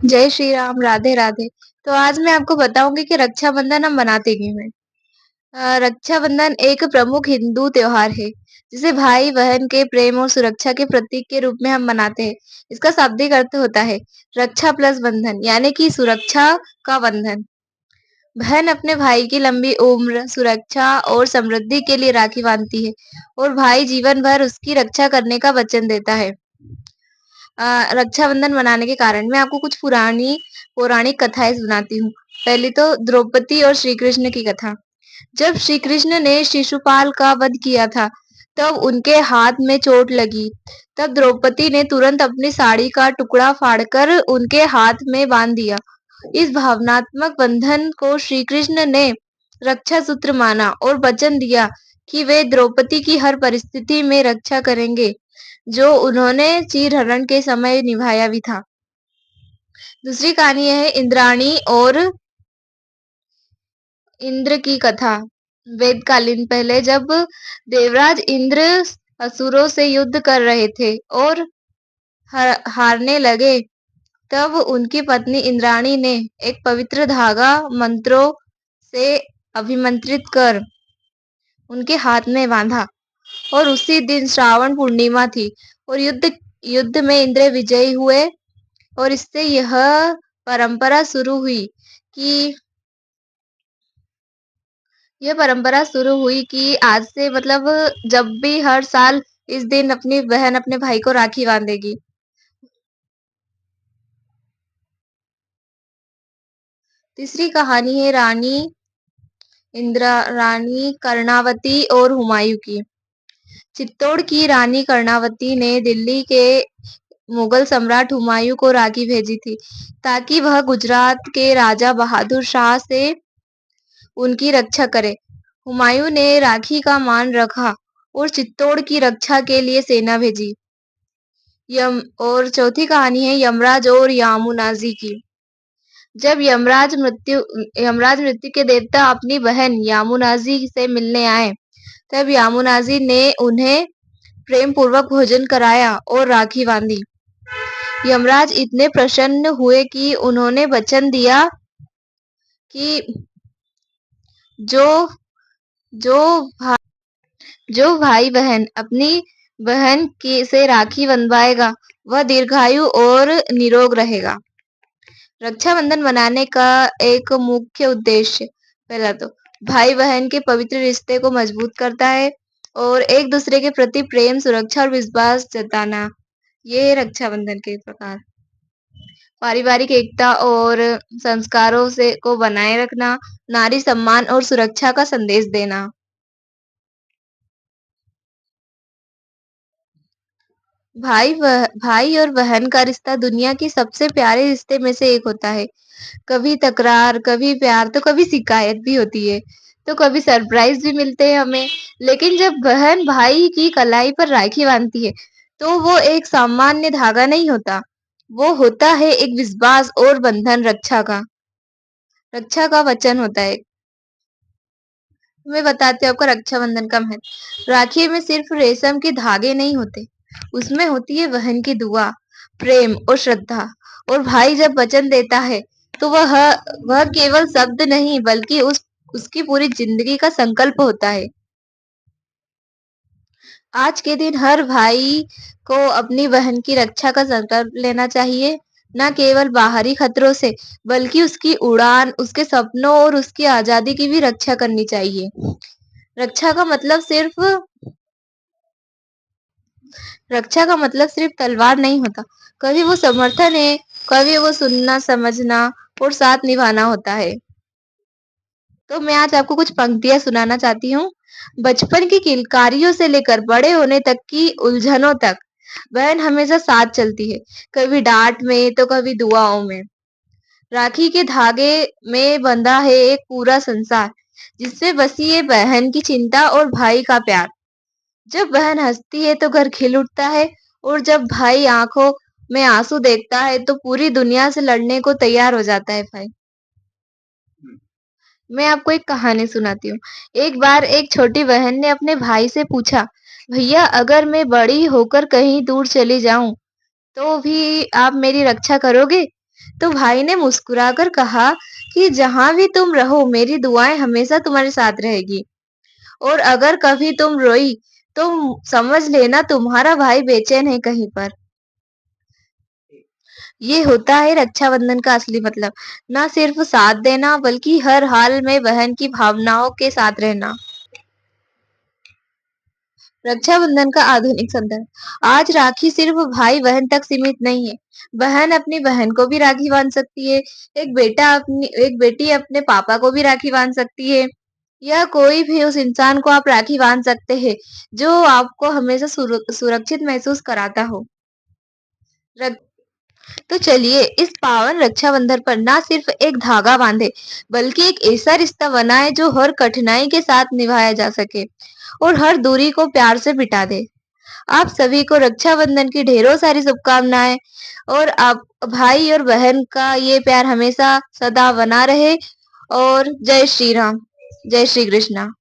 जय श्री राम, राधे राधे। तो आज मैं आपको बताऊंगी कि रक्षाबंधन हम मनाते क्यों हैं। रक्षाबंधन एक प्रमुख हिंदू त्योहार है, जिसे भाई बहन के प्रेम और सुरक्षा के प्रतीक के रूप में हम मनाते हैं। इसका शाब्दिक अर्थ होता है रक्षा प्लस बंधन, यानी कि सुरक्षा का बंधन। बहन अपने भाई की लंबी उम्र, सुरक्षा और समृद्धि के लिए राखी बांधती है और भाई जीवन भर उसकी रक्षा करने का वचन देता है। रक्षाबंधन मनाने के कारण मैं आपको कुछ पुरानी पौराणिक कथाएं सुनाती हूँ। पहली तो द्रौपदी और श्री कृष्ण की कथा। जब श्री कृष्ण ने शिशुपाल का वध किया था, तब उनके हाथ में चोट लगी। तब द्रौपदी ने तुरंत अपनी साड़ी का टुकड़ा फाड़कर उनके हाथ में बांध दिया। इस भावनात्मक बंधन को श्री कृष्ण ने रक्षा सूत्र माना और वचन दिया कि वे द्रौपदी की हर परिस्थिति में रक्षा करेंगे, जो उन्होंने चीरहरण के समय निभाया भी था। दूसरी कहानी है इंद्राणी और इंद्र की कथा। वेदकालीन पहले जब देवराज इंद्र असुरों से युद्ध कर रहे थे और हारने लगे, तब उनकी पत्नी इंद्राणी ने एक पवित्र धागा मंत्रों से अभिमंत्रित कर उनके हाथ में बांधा और उसी दिन श्रावण पूर्णिमा थी और युद्ध युद्ध में इंद्र विजयी हुए। और इससे परंपरा शुरू हुई कि यह परंपरा शुरू हुई कि आज से मतलब जब भी हर साल इस दिन अपनी बहन अपने भाई को राखी बांधेगी। तीसरी कहानी है रानी कर्णावती और हुमायूं की। चित्तौड़ की रानी कर्णावती ने दिल्ली के मुगल सम्राट हुमायूं को राखी भेजी थी, ताकि वह गुजरात के राजा बहादुर शाह से उनकी रक्षा करे। हुमायूं ने राखी का मान रखा और चित्तौड़ की रक्षा के लिए सेना भेजी। और चौथी कहानी है यमराज और यामुनाजी की। जब यमराज मृत्यु के देवता अपनी बहन यामुनाजी से मिलने आए, तब यामुनाजी ने उन्हें प्रेम पूर्वक भोजन कराया और राखी बांधी। यमराज इतने प्रसन्न हुए कि उन्होंने वचन दिया कि जो जो जो भाई बहन अपनी बहन की से राखी बंधवाएगा, वह दीर्घायु और निरोग रहेगा। रक्षाबंधन मनाने का एक मुख्य उद्देश्य, पहला तो भाई बहन के पवित्र रिश्ते को मजबूत करता है और एक दूसरे के प्रति प्रेम, सुरक्षा और विश्वास जताना। ये है रक्षाबंधन के प्रकार। पारिवारिक एकता और संस्कारों से को बनाए रखना, नारी सम्मान और सुरक्षा का संदेश देना। भाई और बहन का रिश्ता दुनिया के सबसे प्यारे रिश्ते में से एक होता है। कभी तकरार, कभी प्यार, तो कभी शिकायत भी होती है, तो कभी सरप्राइज भी मिलते हैं हमें। लेकिन जब बहन भाई की कलाई पर राखी बांधती है, तो वो एक सामान्य धागा नहीं होता, वो होता है एक विश्वास और बंधन, रक्षा का वचन होता है। मैं बताती हूँ आपको रक्षाबंधन का महत्व। राखी में सिर्फ रेशम के धागे नहीं होते, उसमें होती है बहन की दुआ, प्रेम और श्रद्धा। और भाई जब वचन देता है, तो वह केवल शब्द नहीं, बल्कि उसकी पूरी जिंदगी का संकल्प होता है। आज के दिन हर भाई को अपनी बहन की रक्षा का संकल्प लेना चाहिए, न केवल बाहरी खतरों से, बल्कि उसकी उड़ान, उसके सपनों और उसकी आजादी की भी रक्षा करनी चाहिए। रक्षा का मतलब सिर्फ रक्षा का मतलब सिर्फ तलवार नहीं होता, कभी वो समर्थन है, कभी वो सुनना, समझना और साथ निभाना होता है। तो मैं आज आपको कुछ पंक्तियां सुनाना चाहती हूँ। बचपन की किलकारियों से लेकर बड़े होने तक की उलझनों तक बहन हमेशा साथ चलती है, कभी डांट में तो कभी दुआओं में। राखी के धागे में बंधा है एक पूरा संसार, जिसमें बसी है बहन की चिंता और भाई का प्यार। जब बहन हंसती है तो घर खिल उठता है, और जब भाई आंखों में आंसू देखता है तो पूरी दुनिया से लड़ने को तैयार हो जाता है भाई। मैं आपको एक कहानी सुनाती हूँ। एक बार एक छोटी बहन ने अपने भाई से पूछा, भैया अगर मैं बड़ी होकर कहीं दूर चली जाऊं, तो भी आप मेरी रक्षा करोगे? तो भाई ने मुस्कुराकर कहा कि जहाँ भी तुम रहो मेरी दुआएं हमेशा तुम्हारे साथ रहेगी और अगर कभी तुम रोई तो समझ लेना तुम्हारा भाई बेचैन है कहीं पर। ये होता है रक्षाबंधन का असली मतलब, ना सिर्फ साथ देना बल्कि हर हाल में बहन की भावनाओं के साथ रहना। रक्षाबंधन का आधुनिक संदर्भ। आज राखी सिर्फ भाई बहन तक सीमित नहीं है। बहन अपनी बहन को भी राखी बांध सकती है। एक बेटी अपने पापा को भी राखी बांध सकती है। या कोई भी उस इंसान को आप राखी बांध सकते हैं जो आपको हमेशा सुरक्षित महसूस कराता हो। रक- तो चलिए इस पावन रक्षाबंधन पर ना सिर्फ एक धागा बांधे बल्कि एक ऐसा रिश्ता बनाए जो हर कठिनाई के साथ निभाया जा सके और हर दूरी को प्यार से मिटा दे। आप सभी को रक्षाबंधन की ढेरों सारी शुभकामनाएं और आप भाई और बहन का ये प्यार हमेशा सदा बना रहे और जय श्री राम, जय श्री कृष्णा।